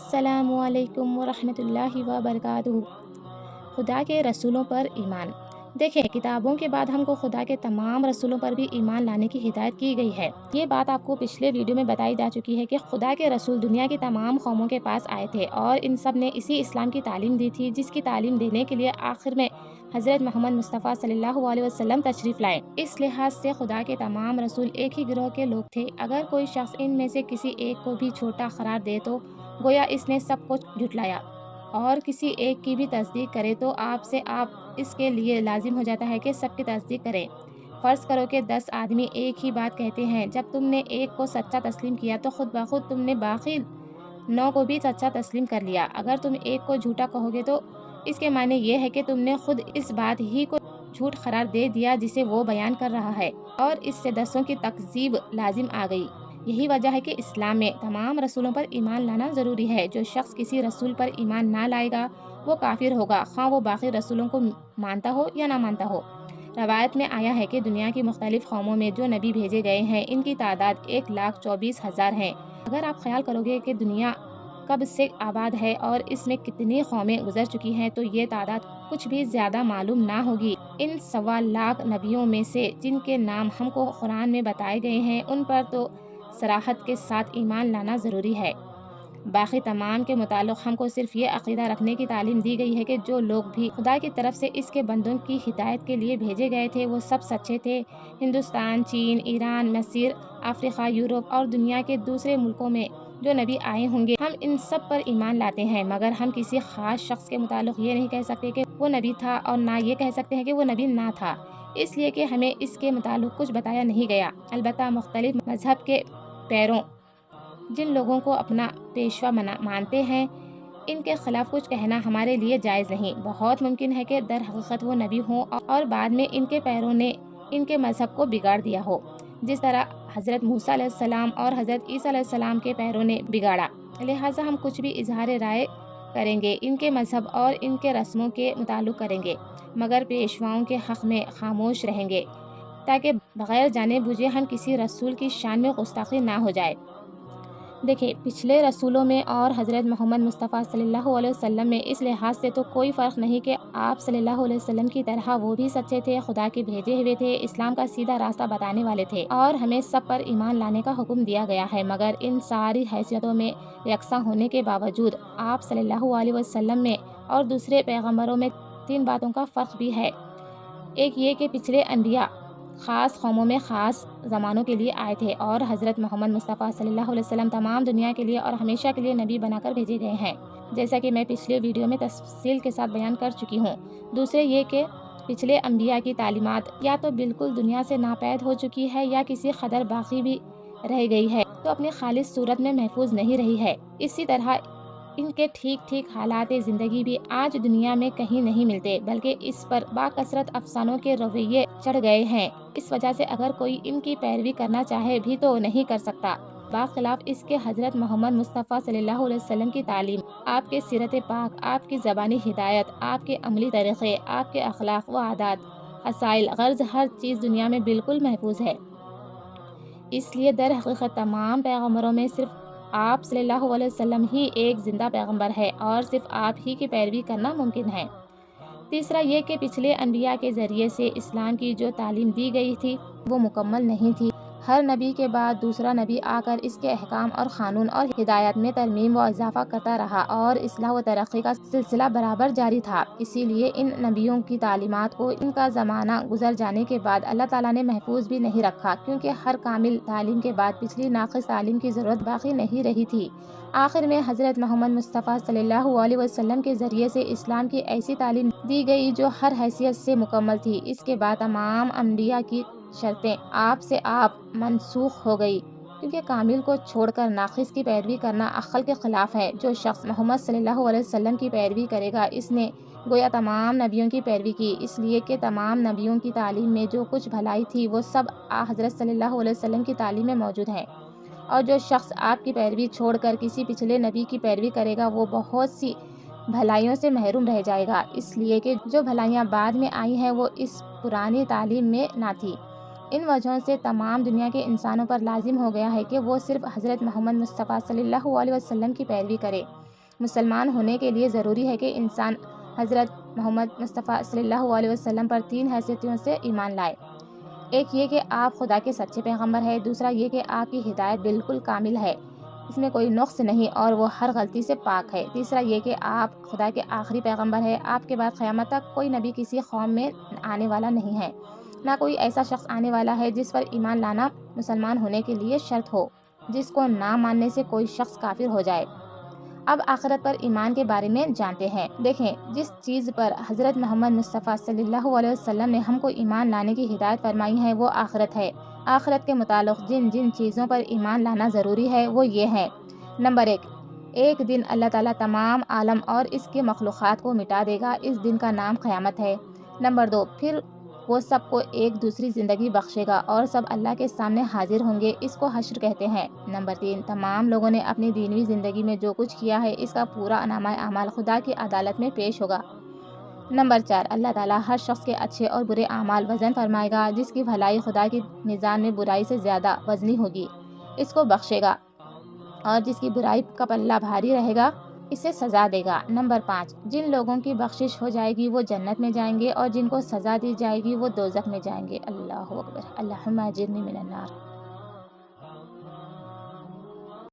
السلام علیکم ورحمۃ اللہ وبرکاتہ۔ خدا کے رسولوں پر ایمان۔ دیکھیں، کتابوں کے بعد ہم کو خدا کے تمام رسولوں پر بھی ایمان لانے کی ہدایت کی گئی ہے۔ یہ بات آپ کو پچھلے ویڈیو میں بتائی جا چکی ہے کہ خدا کے رسول دنیا کی تمام قوموں کے پاس آئے تھے اور ان سب نے اسی اسلام کی تعلیم دی تھی، جس کی تعلیم دینے کے لیے آخر میں حضرت محمد مصطفیٰ صلی اللہ علیہ وسلم تشریف لائے۔ اس لحاظ سے خدا کے تمام رسول ایک ہی گروہ کے لوگ تھے۔ اگر کوئی شخص ان میں سے کسی ایک کو بھی چھوٹا قرار دے تو گویا اس نے سب کو جھٹلایا، اور کسی ایک کی بھی تصدیق کرے تو آپ اس کے لیے لازم ہو جاتا ہے کہ سب کی تصدیق کریں۔ فرض کرو کہ 10 آدمی ایک ہی بات کہتے ہیں، جب تم نے ایک کو سچا تسلیم کیا تو خود بخود تم نے باقی 9 کو بھی سچا تسلیم کر لیا۔ اگر تم ایک کو جھوٹا کہو گے تو اس کے معنی یہ ہے کہ تم نے خود اس بات ہی کو جھوٹ قرار دے دیا جسے وہ بیان کر رہا ہے، اور اس سے 10 کی تکذیب لازم آ گئی۔ یہی وجہ ہے کہ اسلام میں تمام رسولوں پر ایمان لانا ضروری ہے۔ جو شخص کسی رسول پر ایمان نہ لائے گا وہ کافر ہوگا، خواہ وہ باقی رسولوں کو مانتا ہو یا نہ مانتا ہو۔ روایت میں آیا ہے کہ دنیا کی مختلف قوموں میں جو نبی بھیجے گئے ہیں، ان کی تعداد 1,24,000 ہے۔ اگر آپ خیال کرو گے کہ دنیا کب سے آباد ہے اور اس میں کتنی قومیں گزر چکی ہیں تو یہ تعداد کچھ بھی زیادہ معلوم نہ ہوگی۔ ان 1.25 نبیوں میں سے جن کے نام ہم کو قرآن میں بتائے گئے ہیں، ان پر تو صراحت کے ساتھ ایمان لانا ضروری ہے۔ باقی تمام کے متعلق ہم کو صرف یہ عقیدہ رکھنے کی تعلیم دی گئی ہے کہ جو لوگ بھی خدا کی طرف سے اس کے بندوں کی ہدایت کے لیے بھیجے گئے تھے وہ سب سچے تھے۔ ہندوستان، چین، ایران، مصر، افریقہ، یورپ اور دنیا کے دوسرے ملکوں میں جو نبی آئے ہوں گے، ہم ان سب پر ایمان لاتے ہیں، مگر ہم کسی خاص شخص کے متعلق یہ نہیں کہہ سکتے کہ وہ نبی تھا، اور نہ یہ کہہ سکتے ہیں کہ وہ نبی نہ تھا، اس لیے کہ ہمیں اس کے متعلق کچھ بتایا نہیں گیا۔ البتہ مختلف مذہب کے پیروں، جن لوگوں کو اپنا پیشوا مانتے ہیں، ان کے خلاف کچھ کہنا ہمارے لیے جائز نہیں۔ بہت ممکن ہے کہ در حقیقت وہ نبی ہوں اور بعد میں ان کے پیروں نے ان کے مذہب کو بگاڑ دیا ہو، جس طرح حضرت موسیٰ علیہ السلام اور حضرت عیسیٰ علیہ السلام کے پیروں نے بگاڑا۔ لہٰذا ہم کچھ بھی اظہار رائے کریں گے ان کے مذہب اور ان کے رسموں کے متعلق کریں گے، مگر پیشواؤں کے حق میں خاموش رہیں گے، تاکہ بغیر جانے بوجھے ہم کسی رسول کی شان میں گستاخی نہ ہو جائے۔ دیکھیں، پچھلے رسولوں میں اور حضرت محمد مصطفیٰ صلی اللہ علیہ وسلم میں اس لحاظ سے تو کوئی فرق نہیں کہ آپ صلی اللہ علیہ وسلم کی طرح وہ بھی سچے تھے، خدا کے بھیجے ہوئے تھے، اسلام کا سیدھا راستہ بتانے والے تھے، اور ہمیں سب پر ایمان لانے کا حکم دیا گیا ہے۔ مگر ان ساری حیثیتوں میں یکساں ہونے کے باوجود آپ صلی اللہ علیہ وسلم میں اور دوسرے پیغمبروں میں 3 باتوں کا فرق بھی ہے۔ ایک یہ کہ پچھلے انبیاء خاص قوموں میں خاص زمانوں کے لیے آئے تھے، اور حضرت محمد مصطفیٰ صلی اللہ علیہ وسلم تمام دنیا کے لیے اور ہمیشہ کے لیے نبی بنا کر بھیجے گئے ہیں، جیسا کہ میں پچھلے ویڈیو میں تفصیل کے ساتھ بیان کر چکی ہوں۔ دوسرے یہ کہ پچھلے انبیاء کی تعلیمات یا تو بالکل دنیا سے ناپید ہو چکی ہے یا کسی قدر باقی بھی رہ گئی ہے تو اپنی خالص صورت میں محفوظ نہیں رہی ہے۔ اسی طرح ان کے ٹھیک حالات زندگی بھی آج دنیا میں کہیں نہیں ملتے، بلکہ اس پر باکثرت افسانوں کے رویے چڑھ گئے ہیں۔ اس وجہ سے اگر کوئی ان کی پیروی کرنا چاہے بھی تو نہیں کر سکتا۔ برخلاف اس کے حضرت محمد مصطفیٰ صلی اللہ علیہ وسلم کی تعلیم، آپ کے سیرت پاک، آپ کی زبانی ہدایت، آپ کے عملی طریقے، آپ کے اخلاق و عادات، خصائل، غرض ہر چیز دنیا میں بالکل محفوظ ہے۔ اس لیے در حقیقت تمام پیغمبروں میں صرف آپ صلی اللہ علیہ وسلم ہی ایک زندہ پیغمبر ہے، اور صرف آپ ہی کی پیروی کرنا ممکن ہے۔ تیسرا یہ کہ پچھلے انبیاء کے ذریعے سے اسلام کی جو تعلیم دی گئی تھی وہ مکمل نہیں تھی۔ ہر نبی کے بعد دوسرا نبی آ کر اس کے احکام اور قانون اور ہدایات میں ترمیم و اضافہ کرتا رہا، اور اصلاح و ترقی کا سلسلہ برابر جاری تھا۔ اسی لیے ان نبیوں کی تعلیمات کو ان کا زمانہ گزر جانے کے بعد اللہ تعالیٰ نے محفوظ بھی نہیں رکھا، کیونکہ ہر کامل تعلیم کے بعد پچھلی ناقص تعلیم کی ضرورت باقی نہیں رہی تھی۔ آخر میں حضرت محمد مصطفیٰ صلی اللہ علیہ وسلم کے ذریعے سے اسلام کی ایسی تعلیم دی گئی جو ہر حیثیت سے مکمل تھی۔ اس کے بعد تمام انبیاء کی شرطیں آپ سے آپ منسوخ ہو گئی، کیونکہ کامل کو چھوڑ کر ناقص کی پیروی کرنا عقل کے خلاف ہے۔ جو شخص محمد صلی اللہ علیہ وسلم کی پیروی کرے گا اس نے گویا تمام نبیوں کی پیروی کی، اس لیے کہ تمام نبیوں کی تعلیم میں جو کچھ بھلائی تھی وہ سب حضرت صلی اللہ علیہ وسلم کی تعلیم میں موجود ہے، اور جو شخص آپ کی پیروی چھوڑ کر کسی پچھلے نبی کی پیروی کرے گا وہ بہت سی بھلائیوں سے محروم رہ جائے گا، اس لیے کہ جو بھلائیاں بعد میں آئی ہیں وہ اس پرانی تعلیم میں نہ تھی۔ ان وجہوں سے تمام دنیا کے انسانوں پر لازم ہو گیا ہے کہ وہ صرف حضرت محمد مصطفیٰ صلی اللہ علیہ وسلم کی پیروی کرے۔ مسلمان ہونے کے لیے ضروری ہے کہ انسان حضرت محمد مصطفیٰ صلی اللہ علیہ وسلم پر 3 حیثیتوں سے ایمان لائے۔ ایک یہ کہ آپ خدا کے سچے پیغمبر ہیں، دوسرا یہ کہ آپ کی ہدایت بالکل کامل ہے، اس میں کوئی نقص نہیں اور وہ ہر غلطی سے پاک ہے، تیسرا یہ کہ آپ خدا کے آخری پیغمبر ہیں، آپ کے بعد قیامت تک کوئی نبی کسی قوم میں آنے والا نہیں ہے، نہ کوئی ایسا شخص آنے والا ہے جس پر ایمان لانا مسلمان ہونے کے لیے شرط ہو، جس کو نہ ماننے سے کوئی شخص کافر ہو جائے۔ اب آخرت پر ایمان کے بارے میں جانتے ہیں۔ دیکھیں، جس چیز پر حضرت محمد مصطفیٰ صلی اللہ علیہ وسلم نے ہم کو ایمان لانے کی ہدایت فرمائی ہے وہ آخرت ہے۔ آخرت کے متعلق جن چیزوں پر ایمان لانا ضروری ہے وہ یہ ہیں۔ نمبر 1، ایک دن اللہ تعالیٰ تمام عالم اور اس کے مخلوقات کو مٹا دے گا، اس دن کا نام قیامت ہے۔ نمبر 2، پھر وہ سب کو ایک دوسری زندگی بخشے گا اور سب اللہ کے سامنے حاضر ہوں گے، اس کو حشر کہتے ہیں۔ نمبر 3، تمام لوگوں نے اپنی دینوی زندگی میں جو کچھ کیا ہے اس کا پورا نامہ اعمال خدا کی عدالت میں پیش ہوگا۔ نمبر 4، اللہ تعالیٰ ہر شخص کے اچھے اور برے اعمال وزن فرمائے گا، جس کی بھلائی خدا کی میزان میں برائی سے زیادہ وزنی ہوگی اس کو بخشے گا، اور جس کی برائی کا پلہ بھاری رہے گا اسے سزا دے گا۔ نمبر 5، جن لوگوں کی بخشش ہو جائے گی وہ جنت میں جائیں گے اور جن کو سزا دی جائے گی وہ دوزخ میں جائیں گے۔ اللہ اکبر، اللہم اجرنی من النار۔